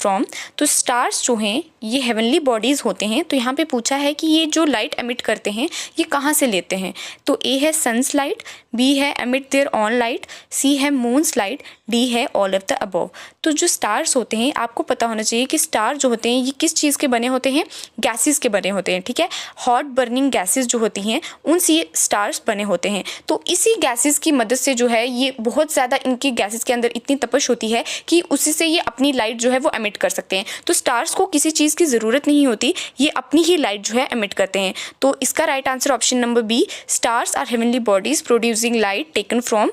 From. तो stars जो हैं ये हेवनली बॉडीज़ होते हैं। तो यहाँ पे पूछा है कि ये जो लाइट एमिट करते हैं ये कहाँ से लेते हैं। तो ए है सन्स लाइट, बी है एमिट देयर ऑन लाइट, सी है मून्स लाइट, डी है ऑल ऑफ द अबव। तो जो स्टार्स होते हैं आपको पता होना चाहिए कि स्टार जो होते हैं ये किस चीज़ के बने होते हैं, गैसेस के बने होते हैं, ठीक है। हॉट बर्निंग गैसेस जो होती हैं उनसे स्टार्स बने होते हैं। तो इसी गैसेस की मदद से जो है ये बहुत ज़्यादा इनकी गैसेस के अंदर इतनी तपश होती है कि उसी से ये अपनी लाइट जो है वो एमिट कर सकते हैं। तो स्टार्स को किसी चीज़ की ज़रूरत नहीं होती, ये अपनी ही लाइट जो है एमिट करते हैं। तो इसका right answer option number B, stars are heavenly bodies producing light taken from.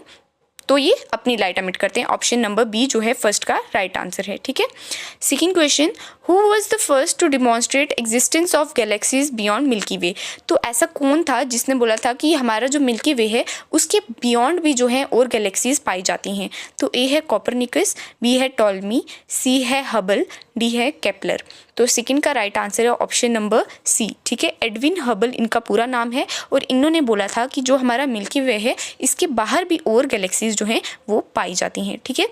तो ये अपनी लाइट एमिट करते हैं। ऑप्शन नंबर बी जो है फर्स्ट का राइट आंसर है, ठीक है। Second question, who was the first to demonstrate existence of galaxies beyond Milky Way. तो ऐसा कौन था जिसने बोला था कि हमारा जो मिल्की वे है उसके बियॉन्ड भी जो है और गैलेक्सीज पाई जाती हैं। तो ए है कॉपरनिकस, बी है टॉलमी, सी है हबल, डी है केपलर। तो सेकंड का राइट आंसर है ऑप्शन नंबर सी, ठीक है। एडविन हबल इनका पूरा नाम है और इन्होंने बोला था कि जो हमारा मिल्की वे है इसके बाहर भी और गैलेक्सीज जो हैं वो पाई जाती हैं, ठीक है।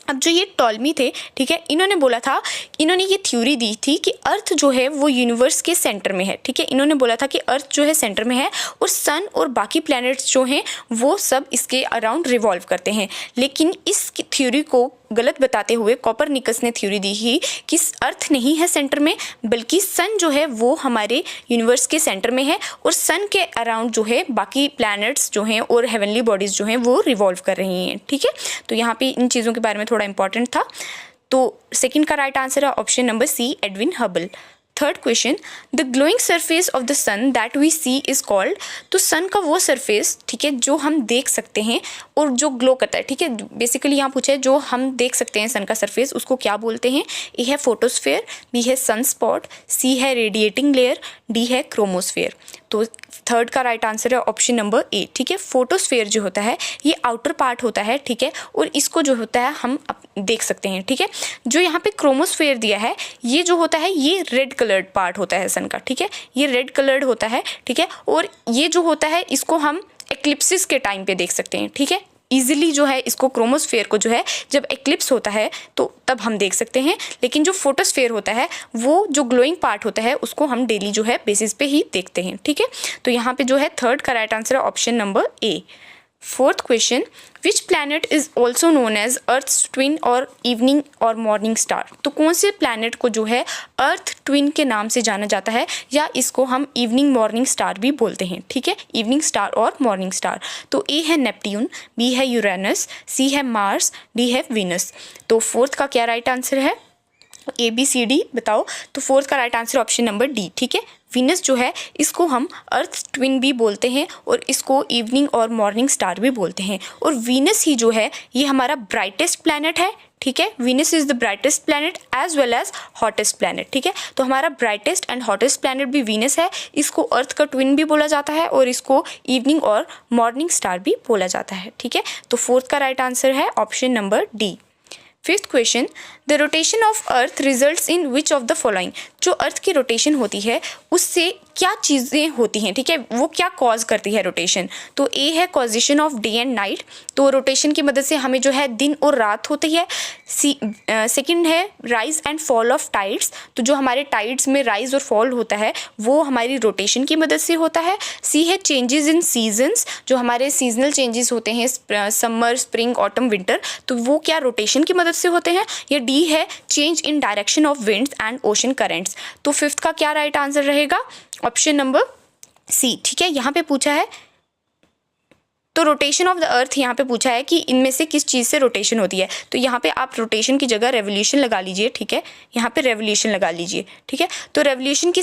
अब जो ये टॉलमी थे, ठीक है, इन्होंने बोला था, इन्होंने ये थ्योरी दी थी कि अर्थ जो है वो यूनिवर्स के सेंटर में है, ठीक है। इन्होंने बोला था कि अर्थ जो है सेंटर में है और सन और बाकी प्लैनेट्स जो हैं वो सब इसके अराउंड रिवॉल्व करते हैं। लेकिन इस थ्योरी को गलत बताते हुए कॉपरनिकस ने थ्योरी दी ही कि अर्थ नहीं है सेंटर में बल्कि सन जो है वो हमारे यूनिवर्स के सेंटर में है और सन के अराउंड जो है बाकी प्लैनेट्स जो हैं और हेवनली बॉडीज़ जो हैं वो रिवॉल्व कर रही हैं, ठीक है। तो यहाँ पे इन चीज़ों के बारे में थोड़ा इंपॉर्टेंट था। तो सेकंड का राइट आंसर है option number C, Edwin Hubble. Third question, the glowing surface of the sun that we see is called. तो सन का वो सरफेस, ठीक है, जो हम देख सकते हैं और जो ग्लो करता है, ठीक है। बेसिकली यहाँ पूछा है जो हम देख सकते हैं सन का सरफेस उसको क्या बोलते हैं। ए है फोटोस्फेयर, बी है सन स्पॉट, सी है रेडिएटिंग लेयर, डी है क्रोमोस्फेयर। तो थर्ड का राइट आंसर है ऑप्शन नंबर ए, ठीक है। फोटोस्फेयर जो होता है ये आउटर पार्ट होता है, ठीक है, और इसको जो होता है हम देख सकते हैं, ठीक है। जो यहाँ पे क्रोमोस्फेयर दिया है ये जो होता है ये रेड कलर्ड पार्ट होता है सन का, ठीक है, ये रेड कलर्ड होता है, ठीक है। और ये जो होता है इसको हम एक्लिप्सिस के टाइम पे देख सकते हैं, ठीक है। ईजिली जो है इसको क्रोमोस्फेयर को जो है जब एक्लिप्स होता है तो तब हम देख सकते हैं, लेकिन जो फोटोस्फेयर होता है वो जो ग्लोइंग पार्ट होता है उसको हम डेली जो है बेसिस पे ही देखते हैं, ठीक है। तो यहाँ पे जो है थर्ड का राइट आंसर है option number A. Fourth question, which planet is also known as earth's twin और इवनिंग और मॉर्निंग स्टार। तो कौन से प्लैनेट को जो है अर्थ ट्विन के नाम से जाना जाता है या इसको हम इवनिंग मॉर्निंग स्टार भी बोलते हैं, ठीक है, इवनिंग स्टार और मॉर्निंग स्टार। तो ए है नेपट्यून, बी है यूरेनस, सी है मार्स, डी है वीनस। तो फोर्थ का क्या राइट आंसर है, ए बी सी डी बताओ। तो फोर्थ का right answer option number D, ठीक है। वीनस जो है इसको हम अर्थ ट्विन भी बोलते हैं और इसको इवनिंग और मॉर्निंग स्टार भी बोलते हैं। और वीनस ही जो है ये हमारा ब्राइटेस्ट प्लैनेट है, ठीक है। Venus is the brightest planet as well as hottest planet, ठीक है। तो हमारा ब्राइटेस्ट एंड हॉटेस्ट प्लैनेट भी वीनस है, इसको अर्थ का ट्विन भी बोला जाता है और इसको इवनिंग और मॉर्निंग स्टार भी बोला जाता है, ठीक है। तो फोर्थ का राइट आंसर है option number D. Fifth question, the rotation of earth results in which of the following. जो अर्थ की रोटेशन होती है उससे क्या चीज़ें होती हैं, ठीक है, वो क्या कॉज करती है रोटेशन। तो ए है causation of day and night, तो रोटेशन की मदद से हमें जो है दिन और रात होती है। सेकंड है rise and fall of tides, तो जो हमारे टाइड्स में राइज और फॉल होता है वो हमारी रोटेशन की मदद से होता है। सी है चेंजेस इन सीजन्स, जो हमारे सीजनल चेंजेस होते हैं समर स्प्रिंग ऑटम विंटर, तो वो क्या रोटेशन की मदद से होते हैं। या डी है change in direction of winds and ocean currents. तो फिफ्थ का क्या राइट आंसर रहेगा ऑप्शन नंबर सी, ठीक है। यहाँ पे पूछा है तो रोटेशन ऑफ द अर्थ यहाँ पे पूछा है कि इनमें से किस चीज़ से रोटेशन होती है। तो यहाँ पे आप रोटेशन की जगह रेवोल्यूशन लगा लीजिए, ठीक है, यहाँ पे रेवोल्यूशन लगा लीजिए, ठीक है। तो रेवोल्यूशन की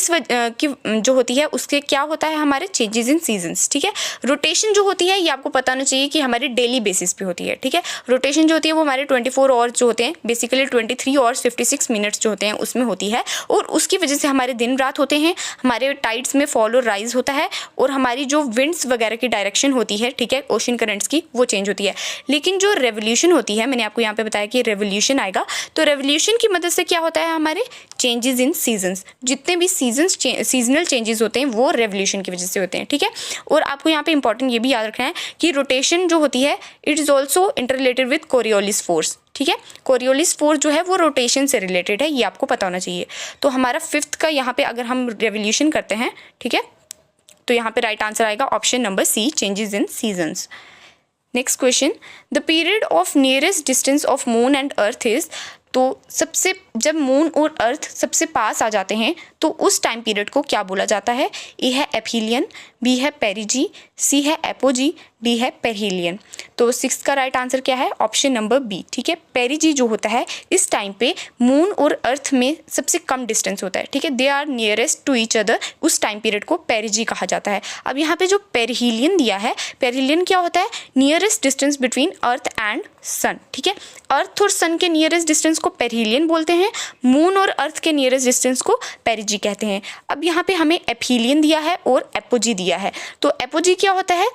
जो होती है उसके क्या होता है हमारे चेंजेस इन सीजन्स, ठीक है। रोटेशन जो होती है ये आपको पता होना चाहिए कि हमारे डेली बेसिस पे होती है, ठीक है। रोटेशन जो होती है वो हमारे 24 आवर्स जो होते हैं, बेसिकली 23 आवर्स 56 मिनट्स जो होते हैं उसमें होती है और उसकी वजह से हमारे दिन रात होते हैं, हमारे टाइड्स में फॉल और राइज होता है और हमारी जो विंड्स वगैरह की डायरेक्शन होती है, ठीक है, ओशन करंट्स की वो चेंज होती है। लेकिन जो रेवोल्यूशन होती है, मैंने आपको यहाँ पे बताया कि रेवोल्यूशन आएगा, तो रेवोल्यूशन की मदद से क्या होता है, हमारे चेंजेस इन सीजन्स, जितने भी सीजनल चेंजेस होते हैं वो रेवोल्यूशन की वजह से होते हैं, ठीक है। और आपको यहाँ पे इंपॉर्टेंट ये भी याद रखना है कि रोटेशन जो होती है it is also interrelated with Coriolis force, ठीक है। कोरियोलिस फोर्स जो है वो रोटेशन से रिलेटेड है, ये आपको पता होना चाहिए। तो हमारा 5th का यहाँ पे अगर हम रेवोल्यूशन करते हैं, ठीक है, तो यहाँ पे राइट आंसर आएगा option number C, changes in seasons. Next question, the period of nearest distance of moon and earth is, तो सबसे जब मून और अर्थ सबसे पास आ जाते हैं तो उस टाइम पीरियड को क्या बोला जाता है। ए है एपीलियन, बी है पेरिजी, सी है एपोजी, डी है पेरिहिलियन। तो 6 का राइट आंसर क्या है, ऑप्शन नंबर बी, ठीक है। पेरिजी जो होता है इस टाइम पे मून और अर्थ में सबसे कम डिस्टेंस होता है, ठीक है, they are nearest to each other, उस टाइम पीरियड को पेरिजी कहा जाता है। अब यहाँ पे जो पेरिहिलियन दिया है, पेरिहिलियन क्या होता है, nearest distance between earth and sun, ठीक है। अर्थ और सन के नियरेस्ट डिस्टेंस को पेरिहिलियन बोलते हैं, मून और अर्थ के नियरेस्ट डिस्टेंस को पेरिजी कहते हैं। अब यहाँ पे हमें एपीलियन दिया है और एपोजी दिया है, तो एपोजी क्या होता है,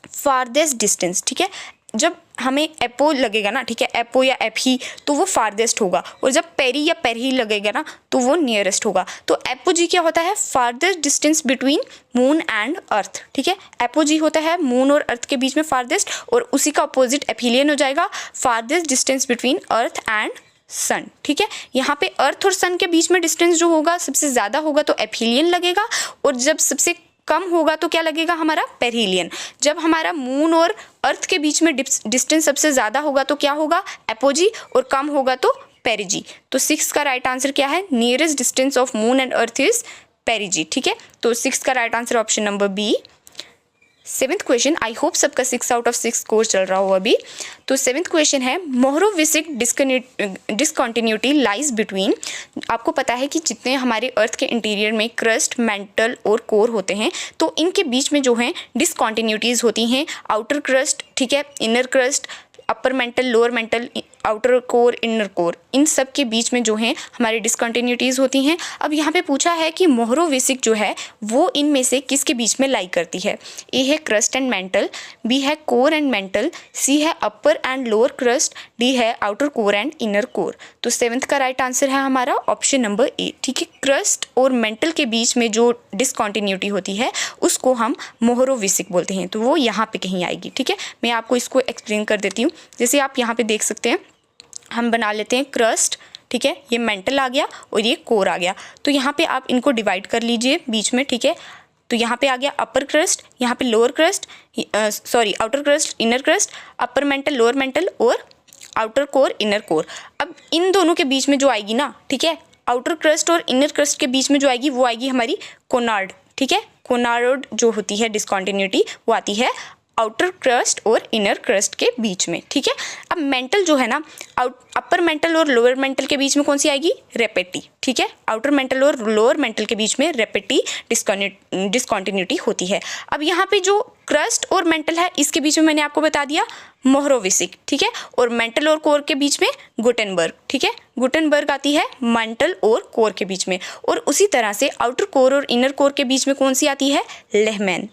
फारदेस्ट डिस्टेंस, ठीक है। जब हमें एपो लगेगा ना, ठीक है, एपो या एपही, तो वो फारदेस्ट होगा, और जब पेरी या पेरही लगेगा ना तो वो नियरेस्ट होगा। तो एपोजी क्या होता है, farthest distance between moon and अर्थ, ठीक है। एपोजी होता है मून और अर्थ के बीच में फारदेस्ट, और उसी का अपोजिट एपीलियन हो जाएगा, farthest distance between earth and sun, ठीक है। यहाँ पे अर्थ और सन के बीच में डिस्टेंस जो होगा सबसे ज़्यादा होगा तो एपीलियन लगेगा, और जब सबसे कम होगा तो क्या लगेगा, हमारा पेरिहिलियन। जब हमारा मून और अर्थ के बीच में डिस्टेंस सबसे ज़्यादा होगा तो क्या होगा, एपोजी, और कम होगा तो पेरिजी। तो 6 का राइट आंसर क्या है, nearest distance of moon and earth is perigee, ठीक है। तो 6 का right answer option number B. 7th question, I hope सबका 6 आउट ऑफ 6 कोर्स चल रहा हो अभी। तो 7th क्वेश्चन है, मोहरोविसिक डिसकंटिन्यूटी लाइज बिटवीन, आपको पता है कि जितने हमारे अर्थ के इंटीरियर में क्रस्ट, मेंटल और कोर होते हैं तो इनके बीच में जो है डिसकंटिन्यूटीज होती हैं, आउटर क्रस्ट, ठीक है, inner crust, upper mantle, lower mantle, outer core, inner core, इन सब के बीच में जो है हमारी डिसकंटिन्यूटीज़ होती हैं। अब यहाँ पे पूछा है कि मोहरोविसिक जो है वो इनमें से किसके बीच में लाई करती है। ए है क्रस्ट एंड मेंटल, बी है कोर एंड मेंटल, सी है अपर एंड लोअर क्रस्ट, डी है outer core and inner core. तो 7th का राइट आंसर है हमारा ऑप्शन नंबर ए, ठीक है। क्रस्ट और मेंटल के बीच में जो डिसकंटिन्यूटी होती है उसको हम मोहरोविसिक बोलते हैं, तो वो यहाँ पे कहीं आएगी, ठीक है। मैं आपको इसको एक्सप्लेन कर देती हूँ। जैसे आप यहाँ पे देख सकते हैं, हम बना लेते हैं क्रस्ट, ठीक है, ये मेंटल आ गया और ये कोर आ गया, तो यहाँ पे आप इनको डिवाइड कर लीजिए बीच में, ठीक है। तो यहाँ पे आ गया अपर क्रस्ट, यहाँ पे lower crust, outer crust, inner crust, upper mantle, lower mental और आउटर कोर, इनर कोर। अब इन दोनों के बीच में जो आएगी ना, ठीक है, आउटर क्रस्ट और इनर क्रस्ट के बीच में जो आएगी वो आएगी हमारी कोनार्ड, ठीक है। कोनार्ड जो होती है डिसकंटिन्यूटी वो आती है आउटर क्रस्ट और इनर क्रस्ट के बीच में, ठीक है। अब मेंटल जो है ना, अपर मेंटल और लोअर मेंटल के बीच में कौन सी आएगी, रेपेटी, ठीक है। आउटर मेंटल और लोअर मेंटल के बीच में रेपेटी डिसकंटिन्यूटी होती है। अब यहाँ पे जो क्रस्ट और मेंटल है इसके बीच में मैंने आपको बता दिया मोहरोविसिक, ठीक है, और मेंटल और कोर के बीच में गुटेनबर्ग, ठीक है। गुटेनबर्ग आती है मेंटल और कोर के बीच में, और उसी तरह से आउटर कोर और इनर कोर के बीच में कौन सी आती है, लेहमैन।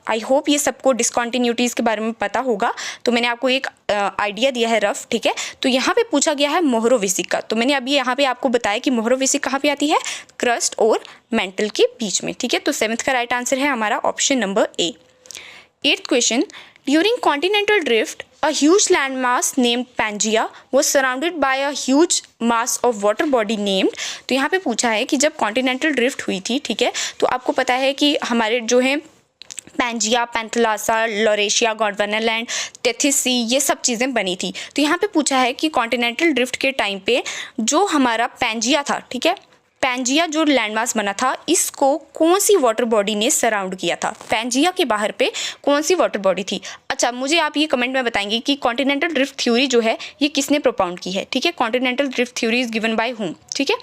आई होप ये सबको डिसकंटिन्यूटीज़ के बारे में पता होगा, तो मैंने आपको एक आइडिया दिया है रफ, ठीक है। तो यहाँ पे पूछा गया है मोहरोविसिक का, तो मैंने अभी यहाँ पे आपको बताया कि मोहरोविसिक कहाँ पे आती है, क्रस्ट और मेंटल के बीच में, ठीक है। तो 7th का राइट आंसर है हमारा option number A. 8th question, during continental drift a huge landmass named Pangaea was surrounded by a huge mass of water body named, तो यहाँ पे पूछा है कि जब कॉन्टिनेंटल ड्रिफ्ट हुई थी, ठीक है, तो आपको पता है कि हमारे जो है Pangaea, Panthalassa, Laurasia, Gondwanaland, Tethys sea, ये सब चीज़ें बनी थी। तो यहाँ पे पूछा है कि कॉन्टिनेंटल ड्रिफ्ट के टाइम पे जो हमारा पैंजिया था, ठीक है, पैंजिया जो लैंडमास बना था इसको कौन सी वाटर बॉडी ने सराउंड किया था, पैंजिया के बाहर पे कौन सी वाटर बॉडी थी। अच्छा, मुझे आप ये कमेंट में बताएंगे कि कॉन्टिनेंटल ड्रिफ्ट थ्योरी जो है ये किसने प्रोपाउंड की है, ठीक है। Continental drift theory is given bye whom, ठीक है।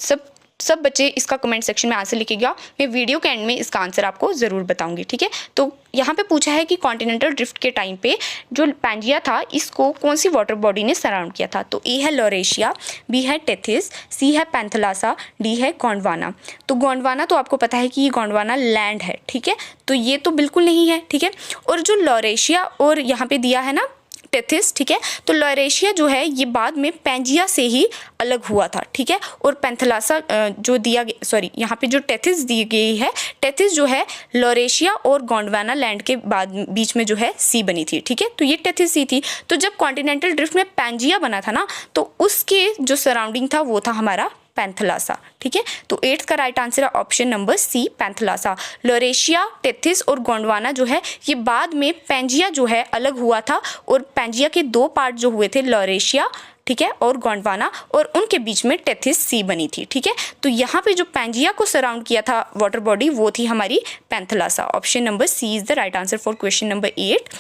सब सब बच्चे इसका कमेंट सेक्शन में आंसर लिखिएगा, मैं वीडियो के एंड में इसका आंसर आपको ज़रूर बताऊंगी, ठीक है। तो यहाँ पे पूछा है कि कॉन्टिनेंटल ड्रिफ्ट के टाइम पे जो पैंजिया था इसको कौन सी वाटर बॉडी ने सराउंड किया था। तो ए है लॉरेशिया, बी है टेथिस, सी है पैंथलासा, डी है गोंडवाना। तो गोंडवाना तो आपको पता है कि ये गोंडवाना लैंड है, ठीक है, तो ये तो बिल्कुल नहीं है, ठीक है। और जो लॉरेशिया और यहाँ पे दिया है ना टेथिस, ठीक है, तो लॉरेशिया जो है ये बाद में पैंजिया से ही अलग हुआ था, ठीक है। और पैंथलासा जो दिया गया, सॉरी यहाँ पे जो टेथिस दी गई है, टेथिस जो है लॉरेशिया और गोंडवाना लैंड के बाद बीच में जो है सी बनी थी, ठीक है, तो ये टेथिस सी थी। तो जब कॉन्टिनेंटल ड्रिफ्ट में पैंजिया बना था ना, तो उसके जो सराउंडिंग था वो था हमारा पैंथलासा, ठीक है। तो 8th का राइट आंसर है option number C, Panthalassa. Laurasia, Tethys और गोंडवाना जो है ये बाद में पैंजिया जो है अलग हुआ था, और पैंजिया के 2 पार्ट जो हुए थे लॉरेशिया, ठीक है, और गोंडवाना, और उनके बीच में टेथिस सी बनी थी, ठीक है। तो यहाँ पे जो पैंजिया को सराउंड किया था वाटर बॉडी वो थी हमारी Panthalassa. Option number C is the right answer for question number 8।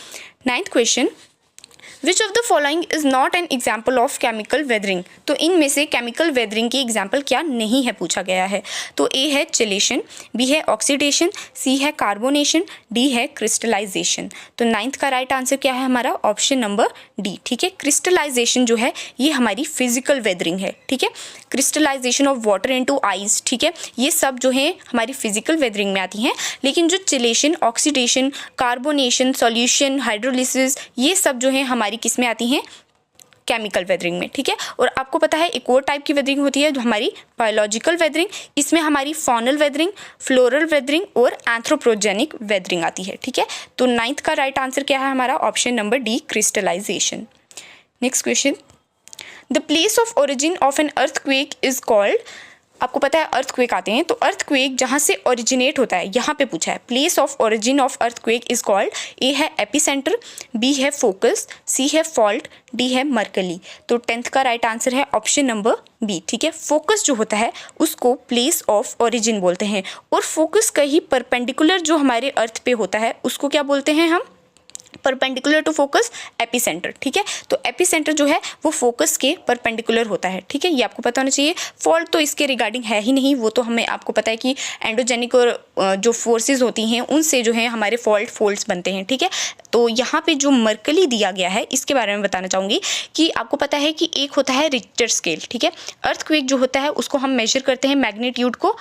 9th question, which of the following is not an example of chemical weathering. तो इनमें से केमिकल वेदरिंग की एग्जाम्पल क्या नहीं है पूछा गया है। तो ए है चिलेशन, बी है ऑक्सीडेशन, सी है कार्बोनेशन, डी है क्रिस्टलाइजेशन। तो 9th का राइट आंसर क्या है हमारा ऑप्शन नंबर डी, ठीक है। क्रिस्टलाइजेशन जो है ये हमारी फिजिकल वेदरिंग है, ठीक है, crystallization of water into ice, ठीक है, ये सब जो है हमारी फिजिकल वेदरिंग में आती हैं। लेकिन जो chelation, oxidation, carbonation, solution, hydrolysis, ये सब जो है हमारी किस में आती हैं, केमिकल वेदरिंग में, ठीक है। और आपको पता है एक और टाइप की वेदरिंग होती है जो हमारी बायोलॉजिकल वेदरिंग, इसमें हमारी फॉनल वेदरिंग, फ्लोरल वेदरिंग और एंथ्रोपोजेनिक वेदरिंग आती है, ठीक है। तो 9th का राइट आंसर क्या है हमारा option number D, crystallization. Next question, the place of origin of an earthquake is called. आपको पता है अर्थक्वेक आते हैं, तो अर्थक्वेक जहाँ से ओरिजिनेट होता है यहाँ पे पूछा है, place of origin of earthquake is called. A है एपिसेंटर, बी है फोकस, सी है फॉल्ट, डी है मर्कली। तो 10th का राइट आंसर है ऑप्शन नंबर बी, ठीक है। फोकस जो होता है उसको प्लेस ऑफ ओरिजिन बोलते हैं, और फोकस का ही परपेंडिकुलर जो हमारे अर्थ पे होता है उसको क्या बोलते हैं हम, परपेंडिकुलर टू फोकस, एपिसेंटर, ठीक है। तो एपिसेंटर जो है वो फोकस के परपेंडिकुलर होता है, ठीक है, ये आपको पता होना चाहिए। फॉल्ट तो इसके रिगार्डिंग है ही नहीं, वो तो हमें आपको पता है कि एंडोजेनिक और जो फोर्सेस होती हैं उनसे जो है हमारे फोल्ड्स बनते हैं, ठीक है। तो यहाँ पे जो मर्कली दिया गया है इसके बारे में बताना चाहूँगी कि आपको पता है कि एक होता है रिक्टर स्केल, ठीक है। अर्थक्वेक जो होता है उसको हम मेजर करते हैं मैग्नीट्यूड को,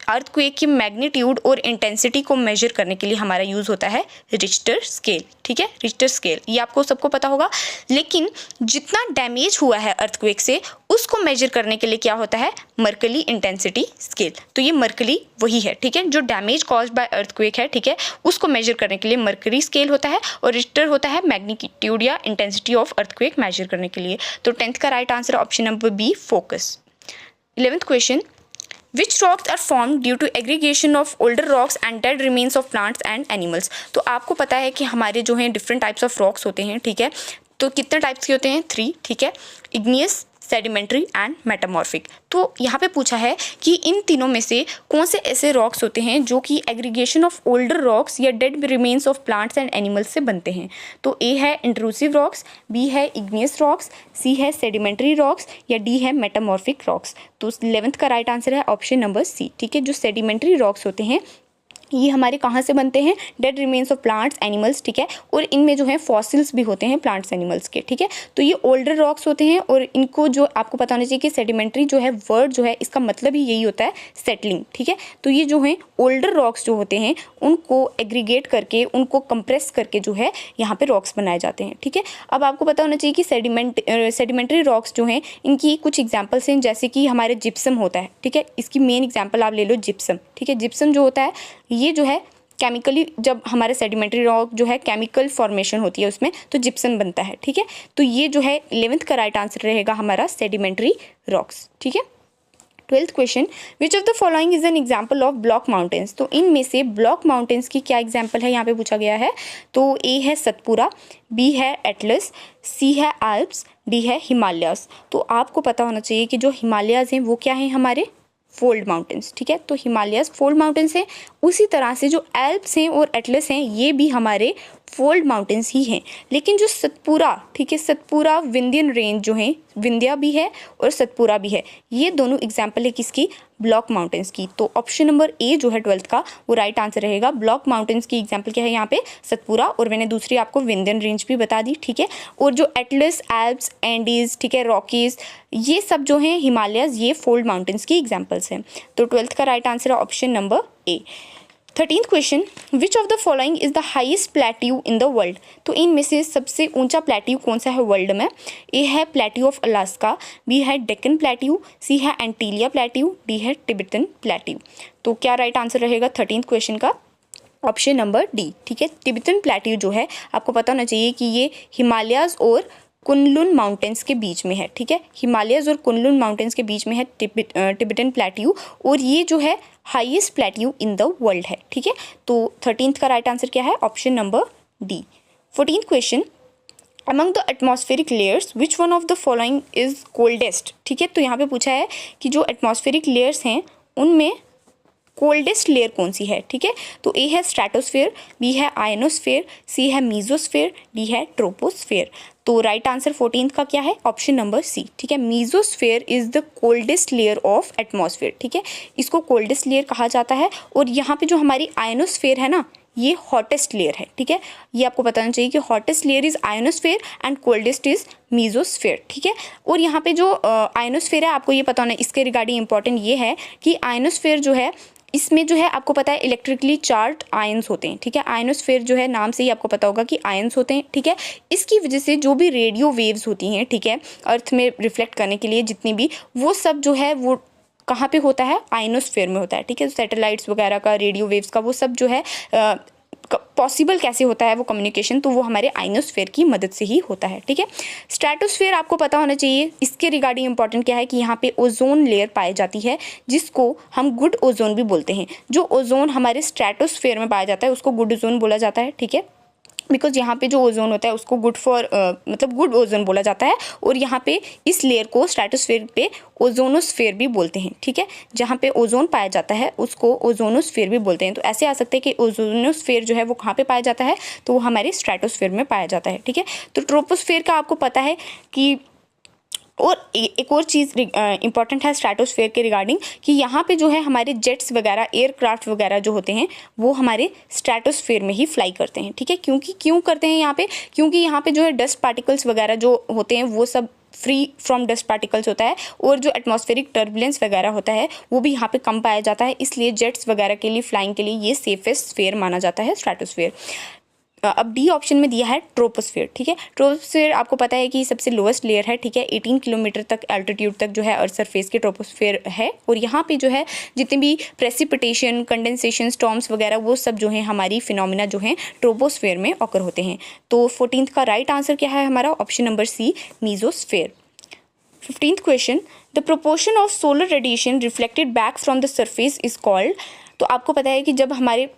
अर्थक्वेक की मैग्नीट्यूड और इंटेंसिटी को मेजर करने के लिए हमारा यूज़ होता है रिक्टर स्केल, ठीक है, रिक्टर स्केल, ये आपको सबको पता होगा। लेकिन जितना डैमेज हुआ है अर्थक्वेक से उसको मेजर करने के लिए क्या होता है, मर्कली इंटेंसिटी स्केल। तो ये मर्कली वही है, ठीक है, जो डैमेज कॉज्ड बाय अर्थक्वेक है, ठीक है, उसको मेजर करने के लिए मर्करी स्केल होता है, और रिक्टर होता है मैग्नीट्यूड या इंटेंसिटी ऑफ अर्थक्वेक मेजर करने के लिए। तो 10th का right answer option number B, focus. 11th question, Which rocks are formed due to aggregation of older rocks and dead remains of plants and animals। तो आपको पता है कि हमारे जो हैं डिफरेंट टाइप्स ऑफ रॉक्स होते हैं, ठीक है, तो कितने टाइप्स के होते हैं, 3, ठीक है, इग्नियस, सेडिमेंट्री एंड मेटामॉर्फिक। तो यहाँ पे पूछा है कि इन तीनों में से कौन से ऐसे रॉक्स होते हैं जो कि एग्रीगेशन ऑफ ओल्डर रॉक्स या dead remains of plants and animals से बनते हैं। तो ए है इंट्रूसिव रॉक्स, बी है इग्नियस रॉक्स, सी है सेडिमेंट्री रॉक्स, या डी है मेटामॉर्फिक रॉक्स। तो 11th का राइट आंसर है ऑप्शन नंबर सी, ठीक है। जो सेडिमेंट्री रॉक्स होते हैं ये हमारे कहाँ से बनते हैं, dead remains of plants animals, ठीक है, और इनमें जो है फॉसिल्स भी होते हैं प्लांट्स एनिमल्स के, ठीक है। तो ये ओल्डर रॉक्स होते हैं, और इनको जो आपको पता होना चाहिए कि सेडिमेंट्री जो है वर्ड जो है इसका मतलब ही यही होता है सेटलिंग, ठीक है। तो ये जो है ओल्डर रॉक्स जो होते हैं उनको एग्रीगेट करके, उनको कंप्रेस करके जो है यहाँ पे रॉक्स बनाए जाते हैं, ठीक है। अब आपको पता होना चाहिए कि सेडिमेंट्री रॉक्स जो हैं इनकी कुछ एग्जाम्पल्स हैं, जैसे कि हमारे जिप्सम होता है, ठीक है, इसकी मेन एग्जाम्पल आप ले लो जिप्सम, ठीक है। जिप्सम जो होता है ये जो है केमिकली, जब हमारे सेडिमेंट्री रॉक जो है केमिकल फॉर्मेशन होती है उसमें तो जिप्सम बनता है, ठीक है। तो ये जो है 11th का राइट आंसर रहेगा हमारा सेडिमेंट्री रॉक्स, ठीक है। 12th question, which of the following is an example of block mountains. तो इनमें से ब्लॉक माउंटेन्स की क्या एग्जाम्पल है यहाँ पे पूछा गया है। तो ए है सतपुरा, बी है एटलस, सी है आल्प्स, डी है हिमालयास। तो आपको पता होना चाहिए कि जो हिमालयाज हैं वो क्या हैं, हमारे फोल्ड माउंटेन्स, ठीक है। तो हिमालयास फोल्ड माउंटेन्स हैं, उसी तरह से जो एल्प्स हैं और एटलस हैं ये भी हमारे फोल्ड माउंटेन्स ही हैं। लेकिन जो सतपुरा, ठीक है, सतपुरा विंध्यन रेंज जो है, विंध्या भी है और सतपुरा भी है, ये दोनों एग्जाम्पल है किसकी, ब्लॉक माउंटेन्स की। तो ऑप्शन नंबर ए जो है 12th का वो राइट आंसर रहेगा। ब्लॉक माउंटेन्स की एग्जाम्पल क्या है यहाँ पे, सतपुरा, और मैंने दूसरी आपको विंध्यन रेंज भी बता दी, ठीक है। और जो एटलस, एल्प्स, एंडीज, ठीक है, रॉकीज, ये सब जो हैं हिमालयस, ये फोल्ड माउंटेन्स की एग्जाम्पल्स हैं। तो 12th का राइट आंसर है option number A. 13th question, which of the following is the highest plateau in the world. तो इनमें से सबसे ऊंचा प्लेट्यू कौन सा है वर्ल्ड में। ए है प्लेट्यू ऑफ अलास्का, बी है डेक्कन प्लेट्यू, सी है एंटीलिया प्लेट्यू, डी है टिबेटन प्लेट्यू। तो क्या राइट आंसर रहेगा 13th क्वेश्चन का, ऑप्शन नंबर डी, ठीक है। टिबेटन प्लेट्यू जो है आपको पता होना चाहिए कि ये हिमालयाज और कुनलुन माउंटेन्स के बीच में है, ठीक है। हिमालयस और कुनलुन माउंटेन्स के बीच में है टिबेटन प्लेट्यू, और ये जो है highest plateau in the world है, ठीक है। तो 13th का राइट आंसर क्या है, option number D. 14th question, among the atmospheric layers which one of the following is coldest, ठीक है। तो यहाँ पे पूछा है कि जो एटमॉस्फेरिक लेयर्स हैं उनमें कोल्डेस्ट लेयर कौन सी है, ठीक है। तो ए है स्ट्रेटोस्फेयर, बी है आयनोस्फेयर, सी है मीजोस्फेयर, डी है ट्रोपोस्फेयर। तो राइट आंसर 14th का क्या है, ऑप्शन नंबर सी, ठीक है। Mesosphere is the coldest layer of atmosphere, ठीक है, इसको कोल्डेस्ट लेयर कहा जाता है। और यहाँ पे जो हमारी आयनोस्फेयर है ना, ये हॉटेस्ट लेयर है, ठीक है। ये आपको बताना चाहिए कि hottest layer is ionosphere and coldest is mesosphere, ठीक है। और यहाँ पे जो आयनोस्फेयर है, आपको ये पता होना, इसके रिगार्डिंग इंपॉर्टेंट ये है कि आयनोस्फेयर जो है, इसमें जो है आपको पता है इलेक्ट्रिकली चार्ज आयंस होते हैं, ठीक है। आयनोस्फेयर जो है नाम से ही आपको पता होगा कि आयंस होते हैं, ठीक है। इसकी वजह से जो भी रेडियो वेव्स होती हैं, ठीक है, अर्थ में रिफ्लेक्ट करने के लिए जितनी भी, वो सब जो है वो कहाँ पे होता है, आयनोस्फेयर में होता है, ठीक है। सैटेलाइट्स वगैरह का, रेडियो वेव्स का, वो सब जो है पॉसिबल कैसे होता है वो कम्युनिकेशन, तो वो हमारे आयनोस्फेयर की मदद से ही होता है, ठीक है। स्ट्रेटोस्फेयर आपको पता होना चाहिए, इसके रिगार्डिंग इंपॉर्टेंट क्या है कि यहाँ पे ओजोन लेयर पाई जाती है, जिसको हम गुड ओजोन भी बोलते हैं। जो ओजोन हमारे स्ट्रेटोस्फेयर में पाया जाता है उसको गुड ओजोन बोला जाता है, ठीक है। बिकॉज यहाँ पे जो ओजोन होता है उसको गुड फॉर मतलब गुड ओजोन बोला जाता है, और यहाँ पे इस लेयर को स्ट्रेटोस्फेयर पे ओजोनोस्फेयर भी बोलते हैं, ठीक है। जहाँ पे ओजोन पाया जाता है उसको ओजोनोस्फेयर भी बोलते हैं। तो ऐसे आ सकते हैं कि ओजोनोस्फेयर जो है वो कहाँ पे पाया जाता है, तो वो हमारे स्ट्रेटोस्फेयर में पाया जाता है, ठीक है। तो ट्रोपोस्फेयर का आपको पता है कि, और एक और चीज़ इंपॉर्टेंट है स्ट्रेटोस्फेयर के रिगार्डिंग कि यहाँ पे जो है हमारे जेट्स वगैरह, एयरक्राफ्ट वगैरह जो होते हैं वो हमारे स्ट्रेटोस्फेयर में ही फ्लाई करते हैं, ठीक है। क्यों करते हैं यहाँ पे, क्योंकि यहाँ पे जो है डस्ट पार्टिकल्स वगैरह जो होते हैं वो सब फ्री फ्रॉम डस्ट पार्टिकल्स होता है, और जो एटमॉस्फेरिक टर्बुलेंस वगैरह होता है वो भी यहाँ पे कम पाया जाता है, इसलिए जेट्स वगैरह के लिए, फ्लाइंग के लिए ये सेफेस्ट स्फेयर माना जाता है स्ट्रेटोस्फेयर। अब डी ऑप्शन में दिया है ट्रोपोस्फेयर, ठीक है। ट्रोपोस्फेयर आपको पता है कि सबसे लोएस्ट लेयर है, ठीक है। 18 किलोमीटर तक एल्टीट्यूड तक जो है अर्थ सरफेस के ट्रोपोस्फेयर है, और यहाँ पे जो है जितने भी प्रेसिपिटेशन, कंडेंसेशन, स्टॉर्म्स वगैरह वो सब जो है हमारी फिनोमिना जो है ट्रोपोस्फेयर में ऑकर होते हैं। तो 14th का राइट आंसर क्या है हमारा, option number C, mesosphere. 15th question, the proportion of solar radiation reflected back from the surface is called. तो आपको पता है कि जब हमारे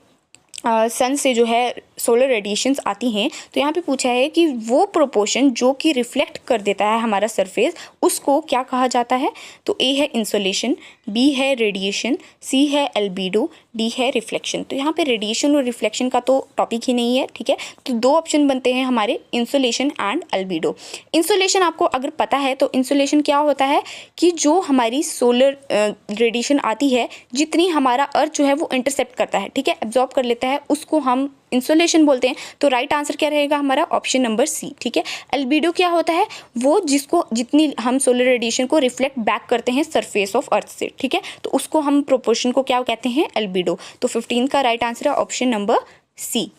सन से जो है सोलर रेडिएशंस आती हैं, तो यहाँ पे पूछा है कि वो प्रोपोर्शन जो कि रिफ्लेक्ट कर देता है हमारा सरफेस, उसको क्या कहा जाता है। तो ए है इंसोलेशन, बी है रेडिएशन, सी है एल्बिडो, डी है रिफ्लेक्शन। तो यहाँ पे रेडिएशन और रिफ्लेक्शन का तो टॉपिक ही नहीं है, ठीक है। तो दो ऑप्शन बनते हैं हमारे, इंसोलेशन एंड एल्बिडो। इंसोलेशन आपको अगर पता है तो इंसोलेशन क्या होता है कि जो हमारी सोलर रेडिएशन आती है, जितनी हमारा अर्थ जो है वो इंटरसेप्ट करता है, ठीक है, एब्जॉर्ब कर लेता है, उसको हम इंसोलेशन बोलते हैं। तो राइट आंसर क्या रहेगा हमारा, ऑप्शन नंबर सी, ठीक है। एल्बिडो क्या होता है, वो जिसको जितनी हम सोलर रेडिएशन को रिफ्लेक्ट बैक करते हैं सरफेस ऑफ अर्थ से, ठीक है, तो उसको हम प्रोपोर्शन को क्या कहते हैं, एल्बिडो। तो 15th का राइट आंसर है option number C.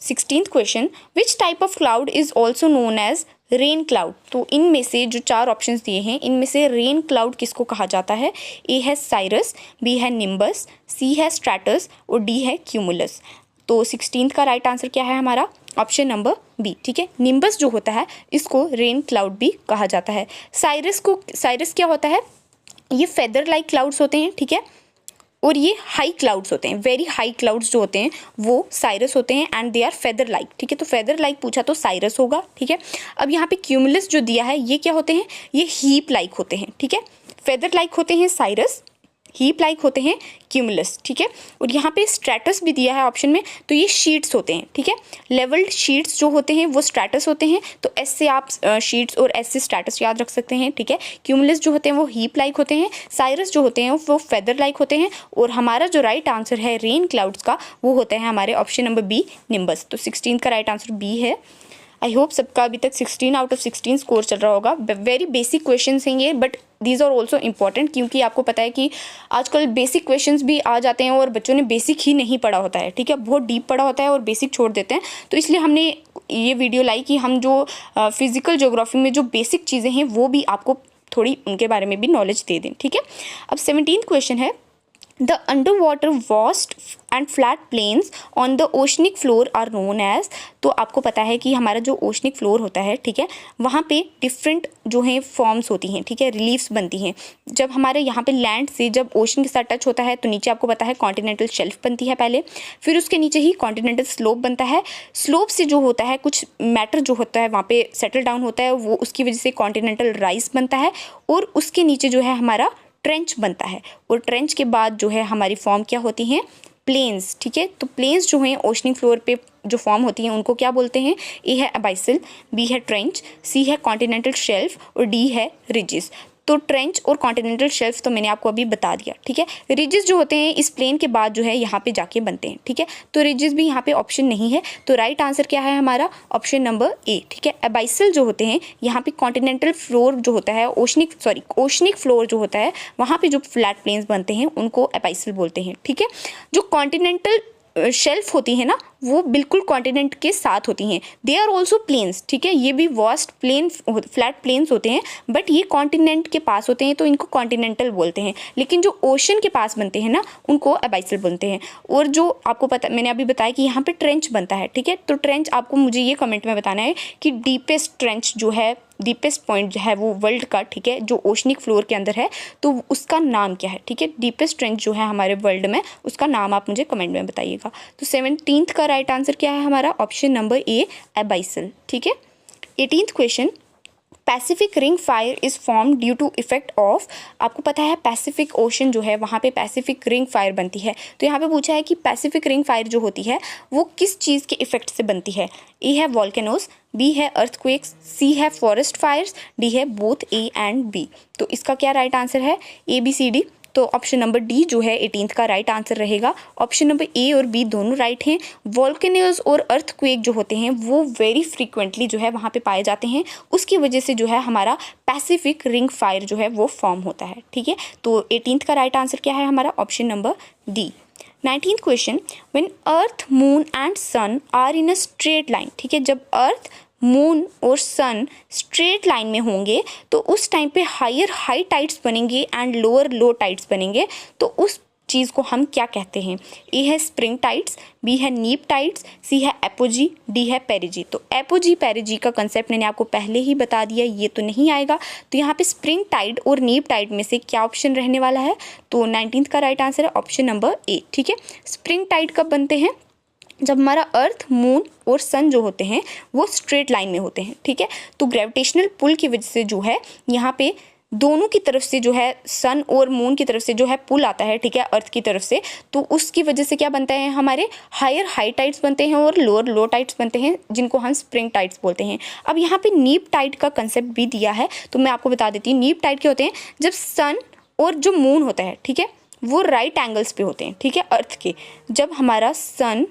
16th question, which type of cloud is also known as rain cloud. तो इनमें से जो चार ऑप्शंस दिए हैं, इनमें से रेन क्लाउड किसको कहा जाता है। ए है साइरस, बी है निम्बस, सी है स्ट्रैटस, और डी है क्यूमुलस। तो 16th का राइट आंसर क्या है हमारा, ऑप्शन नंबर बी, ठीक है। निम्बस जो होता है इसको रेन क्लाउड भी कहा जाता है। साइरस क्या होता है, ये फेदर लाइक क्लाउड्स होते हैं, ठीक है, और ये हाई क्लाउड्स होते हैं, वेरी हाई क्लाउड्स जो होते हैं वो साइरस होते हैं, and they are feather like, ठीक है। तो फेदर लाइक पूछा तो साइरस होगा, ठीक है। अब यहाँ पे क्यूमुलस जो दिया है ये क्या होते हैं, ये हीप लाइक होते हैं, ठीक है। फेदर लाइक होते हैं साइरस, हीप लाइक होते हैं क्यूमुलस, ठीक है। और यहाँ पे स्ट्रैटस भी दिया है ऑप्शन में, तो ये शीट्स होते हैं, ठीक है। लेवल्ड शीट्स जो होते हैं वो स्ट्रैटस होते हैं, तो एस से आप शीट्स और एस से स्ट्रैटस याद रख सकते हैं, ठीक है। क्यूमुलस जो होते हैं वो हीप लाइक होते हैं, साइरस जो होते हैं वो फेदर लाइक होते हैं, और हमारा जो राइट आंसर है रेन क्लाउड्स का वो होता है हमारे ऑप्शन नंबर बी, निम्बस। तो 16 का राइट आंसर बी है। आई होप सबका अभी तक 16 आउट ऑफ 16 स्कोर चल रहा होगा। वेरी बेसिक क्वेश्चन हैं ये, but these are also important, क्योंकि आपको पता है कि आजकल बेसिक क्वेश्चंस भी आ जाते हैं और बच्चों ने बेसिक ही नहीं पढ़ा होता है, ठीक है। बहुत डीप पढ़ा होता है और बेसिक छोड़ देते हैं, तो इसलिए हमने ये वीडियो लाई कि हम जो फिजिकल ज्योग्राफी में जो बेसिक चीज़ें हैं वो भी आपको थोड़ी उनके बारे में भी नॉलेज दे दें, ठीक है। अब 17th क्वेश्चन है, The underwater vast and flat plains on the oceanic floor are known as। तो आपको पता है कि हमारा जो ओशनिक फ्लोर होता है, ठीक है, वहाँ पे डिफरेंट जो है फॉर्म्स होती हैं, ठीक है, रिलीफ्स बनती हैं। जब हमारे यहाँ पे लैंड से जब ओशन के साथ टच होता है तो नीचे आपको पता है कॉन्टिनेंटल शेल्फ बनती है पहले, फिर उसके नीचे ही कॉन्टिनेंटल स्लोप बनता है। स्लोप से जो होता है कुछ मैटर जो होता है वहाँ पे सेटल डाउन होता है, वो उसकी वजह से कॉन्टिनेंटल राइस बनता है, और उसके नीचे जो है हमारा ट्रेंच बनता है, और ट्रेंच के बाद जो है हमारी फॉर्म क्या होती हैं, प्लेन्स, ठीक है। तो प्लेन्स जो हैं ओशनिक फ्लोर पे जो फॉर्म होती हैं उनको क्या बोलते हैं, ए है अबाइसल, बी है ट्रेंच, सी है कॉन्टिनेंटल शेल्फ, और डी है रिजेस। तो ट्रेंच और कॉन्टिनेंटल शेल्फ तो मैंने आपको अभी बता दिया, ठीक है। रिजेस जो होते हैं इस प्लेन के बाद जो है यहाँ पे जाके बनते हैं, ठीक है। तो रिजेस भी यहाँ पे ऑप्शन नहीं है, तो राइट आंसर क्या है हमारा, ऑप्शन नंबर ए, ठीक है। अबाइसल जो होते हैं यहाँ पे कॉन्टिनेंटल फ्लोर जो होता है, ओशनिक फ्लोर जो होता है वहाँ पे जो फ्लैट प्लेन्स बनते हैं उनको अबाइसल बोलते हैं, ठीक है। जो कॉन्टिनेंटल शेल्फ होती है ना वो बिल्कुल कॉन्टिनेंट के साथ होती हैं, दे आर ऑल्सो प्लेन्स, ठीक है। ये भी वास्ट प्लेन फ्लैट प्लेन्स होते हैं, बट ये कॉन्टिनेंट के पास होते हैं तो इनको कॉन्टिनेंटल बोलते हैं, लेकिन जो ओशन के पास बनते हैं ना उनको अबाइसल बोलते हैं। और जो आपको पता, मैंने अभी बताया कि यहाँ पे ट्रेंच बनता है, ठीक है। तो ट्रेंच आपको मुझे ये कमेंट में बताना है कि डीपेस्ट ट्रेंच जो है, डीपेस्ट पॉइंट जो है वो वर्ल्ड का, ठीक है, जो ओशनिक फ्लोर के अंदर है तो उसका नाम क्या है, ठीक है। डीपेस्ट ट्रेंच जो है हमारे वर्ल्ड में उसका नाम आप मुझे कमेंट में बताइएगा। तो 17th का राइट आंसर क्या है हमारा, ऑप्शन नंबर ए, अबाइसल, ठीक है। 18th question, Pacific ring fire is form due to effect of. आपको पता है पैसिफिक ओशन जो है वहाँ पे पैसिफिक रिंग फायर बनती है, तो यहाँ पे पूछा है कि पैसिफिक रिंग फायर जो होती है वो किस चीज़ के इफेक्ट से बनती है। ए है वॉल्केनोज, बी है अर्थक्वेक्स, सी है फॉरेस्ट फायर्स, डी है बोथ ए एंड बी। तो इसका क्या राइट आंसर है, ए बी सी डी। तो ऑप्शन नंबर डी जो है 18th का राइट आंसर रहेगा। ऑप्शन नंबर ए और बी दोनों राइट हैं। वॉल्केनोज और अर्थक्वेक जो होते हैं वो वेरी फ्रीक्वेंटली जो है वहाँ पे पाए जाते हैं, उसकी वजह से जो है हमारा पैसिफिक रिंग फायर जो है वो फॉर्म होता है, ठीक है। तो 18th का राइट आंसर क्या है हमारा, option number D. 19th question, when earth moon and sun are in a straight line, ठीक है, जब अर्थ मून और सन स्ट्रेट लाइन में होंगे तो उस टाइम पे हायर हाई टाइड्स बनेंगे एंड लोअर लो टाइड्स बनेंगे, तो उस चीज़ को हम क्या कहते हैं। ए है स्प्रिंग टाइड्स, बी है नीप टाइड्स, सी है एपोजी, डी है पेरिजी। तो एपोजी पेरिजी का कंसेप्ट मैंने आपको पहले ही बता दिया, ये तो नहीं आएगा। तो यहाँ पे स्प्रिंग टाइड और नीप टाइड में से क्या ऑप्शन रहने वाला है, तो 19th का राइट आंसर है ऑप्शन नंबर ए, ठीक है। स्प्रिंग टाइड कब बनते हैं, जब हमारा अर्थ मून और सन जो होते हैं वो स्ट्रेट लाइन में होते हैं, ठीक है। तो ग्रेविटेशनल पुल की वजह से जो है यहाँ पे दोनों की तरफ से जो है सन और मून की तरफ से जो है पुल आता है, ठीक है, अर्थ की तरफ से, तो उसकी वजह से क्या बनता है, हमारे हायर हाई टाइड्स बनते हैं और लोअर लो टाइड्स बनते हैं, जिनको हम स्प्रिंग टाइड्स बोलते हैं। अब यहाँ पे नीप टाइड का कंसेप्ट भी दिया है, तो मैं आपको बता देती हूँ। नीप टाइड क्या होते हैं, जब सन और जो मून होता है, ठीक है, वो राइट एंगल्स पे होते हैं, ठीक है, अर्थ के। जब हमारा सन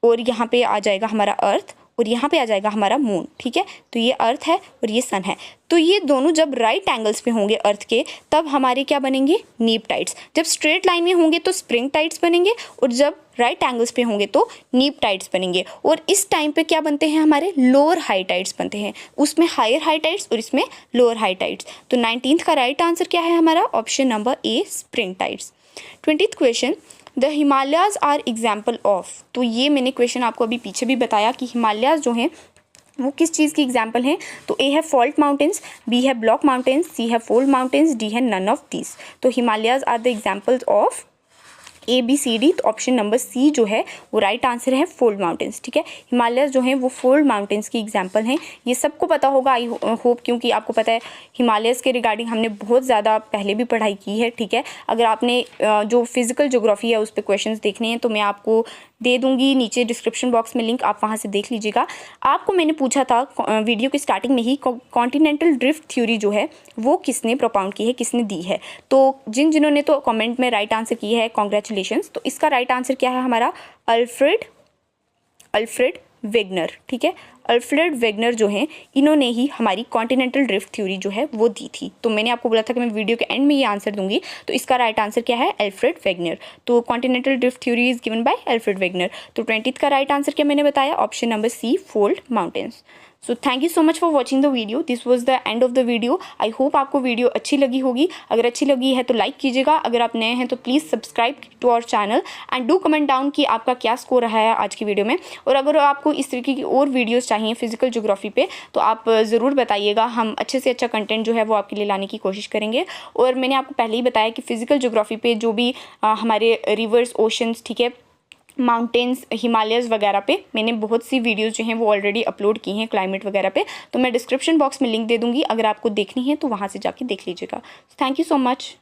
और यहाँ पे आ जाएगा हमारा अर्थ और यहाँ पे आ जाएगा हमारा मून, ठीक है, तो ये अर्थ है और ये सन है, तो ये दोनों जब राइट एंगल्स पे होंगे अर्थ के तब हमारे क्या बनेंगे, नीप टाइड्स। जब स्ट्रेट लाइन में होंगे तो स्प्रिंग टाइड्स बनेंगे और जब राइट एंगल्स पे होंगे तो नीप टाइड्स बनेंगे। और इस टाइम पे क्या बनते हैं, हमारे लोअर हाई टाइड्स बनते हैं, उसमें हायर हाई टाइड्स और इसमें लोअर हाई टाइड्स। तो 19th का राइट आंसर क्या है हमारा, option number A, spring tides. 20th question, the Himalayas are example of. तो ये मैंने क्वेश्चन आपको अभी पीछे भी बताया कि हिमालयाज जो हैं वो किस चीज़ की एग्जाम्पल हैं। तो ए है फॉल्ट माउंटेन्स, बी है ब्लॉक माउंटेन्स, सी है फोल्ड माउंटेन्स, डी है नन ऑफ दीज। तो Himalayas are the examples of ABCD, तो ऑप्शन नंबर सी जो है वो राइट आंसर है फोल्ड माउंटेन्स। ठीक है, हिमालयस जो हैं वो फोल्ड माउंटेन्स की एग्जांपल हैं। ये सबको पता होगा आई होप, क्योंकि आपको पता है हिमालयस के रिगार्डिंग हमने बहुत ज़्यादा पहले भी पढ़ाई की है। ठीक है, अगर आपने जो फिजिकल ज्योग्राफी है उस पर क्वेश्चंस देखने हैं तो मैं आपको दे दूंगी नीचे डिस्क्रिप्शन बॉक्स में लिंक, आप वहाँ से देख लीजिएगा। आपको मैंने पूछा था वीडियो की स्टार्टिंग में ही कॉन्टिनेंटल ड्रिफ्ट थ्योरी जो है वो किसने प्रोपाउंड की है, किसने दी है। तो जिन्होंने तो कमेंट में राइट आंसर की है, कॉन्ग्रेचुलेशंस। तो इसका राइट आंसर क्या है हमारा, अल्फ्रेड वेगनर। ठीक है, अल्फ्रेड वेगनर जो हैं इन्होंने ही हमारी कॉन्टिनेंटल ड्रिफ्ट थ्योरी जो है वो दी थी। तो मैंने आपको बोला था कि मैं वीडियो के एंड में ये आंसर दूंगी, तो इसका राइट आंसर क्या है, अल्फ्रेड वेगनर। तो continental drift theory is given by Alfred Wegener. तो 20th का राइट आंसर क्या मैंने बताया, option number C, fold mountains. So thank you so much for watching the video. This was the end of the video. I hope आपको video अच्छी लगी होगी। अगर अच्छी लगी है तो लाइक कीजिएगा, अगर आप नए हैं तो please subscribe to our channel and do comment down कि आपका क्या स्कोर रहा है आज की वीडियो में। और अगर आपको इस तरीके की और वीडियोज़ चाहिए फिजिकल ज्योग्राफी पे तो आप ज़रूर बताइएगा, हम अच्छे से अच्छा कंटेंट जो है वो आपके लिए लाने की कोशिश करेंगे। और मैंने आपको पहले ही बताया कि फिजिकल ज्योग्राफी पे जो भी हमारे रिवर्स, ओशंस, ठीक है, माउंटेन्स, हिमालयस वगैरह पे मैंने बहुत सी वीडियोस जो हैं वो ऑलरेडी अपलोड की हैं, क्लाइमेट वगैरह पे। तो मैं डिस्क्रिप्शन बॉक्स में लिंक दे दूँगी, अगर आपको देखनी है तो वहाँ से जाके देख लीजिएगा। Thank you so much.